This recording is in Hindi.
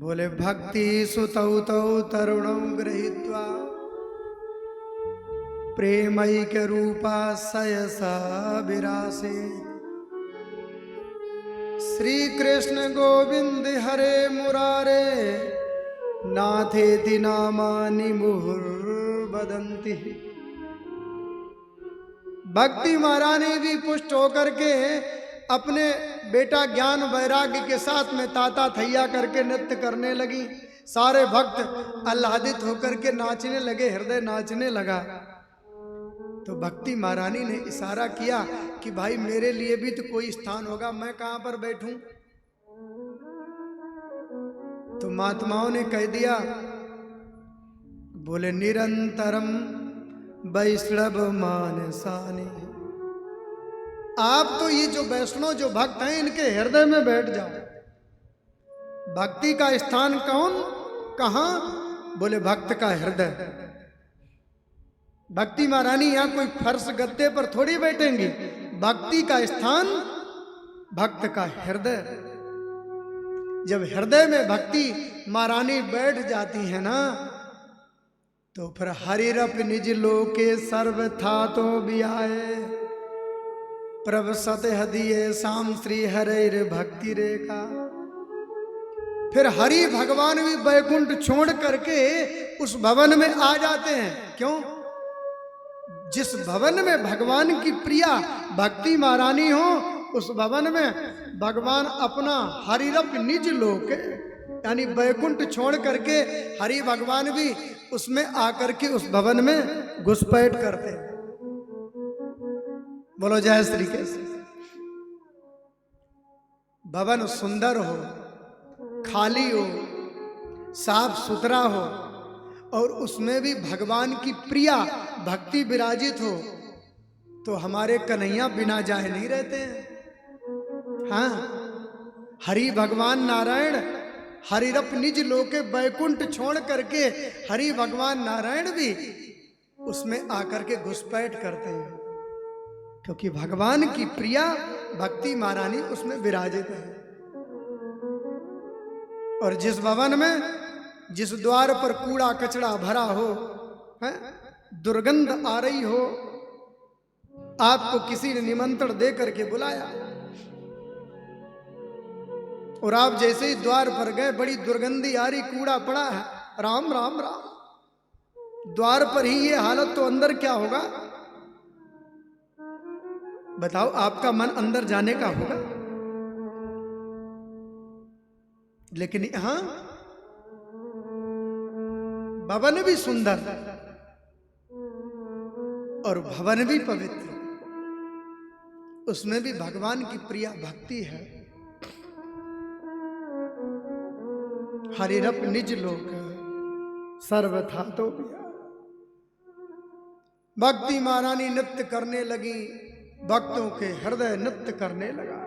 बोले भक्ति सुतौ तौ तरुणौ गृहीत्वा प्रेमैक रूपा सयसा विरासे। श्री कृष्ण गोविंद हरे मुरारे नाथेति नामानि मुहुर्वदन्ति। भक्ति महारानी भी पुष्ट होकर के अपने बेटा ज्ञान वैराग्य के साथ में ताता थैया करके नृत्य करने लगी। सारे भक्त आह्लादित होकर के नाचने लगे, हृदय नाचने लगा। तो भक्ति महारानी ने इशारा किया कि भाई मेरे लिए भी तो कोई स्थान होगा, मैं कहां पर बैठूं। तो महात्माओं ने कह दिया, बोले निरंतरम वैष्णव मानसानि। आप तो ये जो वैष्णव जो भक्त हैं इनके हृदय में बैठ जाओ। भक्ति का स्थान कौन कहां? बोले भक्त का हृदय। भक्ति महारानी यहां कोई फर्श गद्दे पर थोड़ी बैठेंगी। भक्ति का स्थान भक्त का हृदय। जब हृदय में भक्ति महारानी बैठ जाती है ना, तो फिर हरिरप निज लोके सर्वथा तो भी आए प्रभ सत हदिये शाम श्री हरिर भक्ति रेखा। फिर हरि भगवान भी बैकुंठ छोड़ करके उस भवन में आ जाते हैं। क्यों? जिस भवन में भगवान की प्रिया भक्ति महारानी हो, उस भवन में भगवान अपना हरिरप निज लोक यानी बैकुंठ छोड़ करके हरि भगवान भी उसमें आकर के उस भवन में घुसपैठ करते हैं। बोलो जय श्री कृष्ण। भवन सुंदर हो, खाली हो, साफ सुथरा हो और उसमें भी भगवान की प्रिया भक्ति विराजित हो, तो हमारे कन्हैया बिना जाए नहीं रहते हैं। हाँ, हरि भगवान नारायण हरिरप निज लोके बैकुंठ छोड़ करके हरि भगवान नारायण भी उसमें आकर के घुसपैठ करते हैं, क्योंकि भगवान की प्रिया भक्ति महारानी उसमें विराजित है। और जिस भवन में जिस द्वार पर कूड़ा कचरा भरा हो, है दुर्गंध आ रही हो, आपको किसी ने निमंत्रण दे करके बुलाया और आप जैसे ही द्वार पर गए, बड़ी दुर्गंधी आ रही, कूड़ा पड़ा है, राम राम राम। द्वार पर ही ये हालत, तो अंदर क्या होगा बताओ? आपका मन अंदर जाने का होगा। लेकिन यहां भवन भी सुंदर और भवन भी पवित्र, उसमें भी भगवान की प्रिया भक्ति है। हरिरप निज लोक सर्वथा तो भी। भक्ति महारानी नृत्य करने लगी, भक्तों के हृदय नृत्य करने लगा।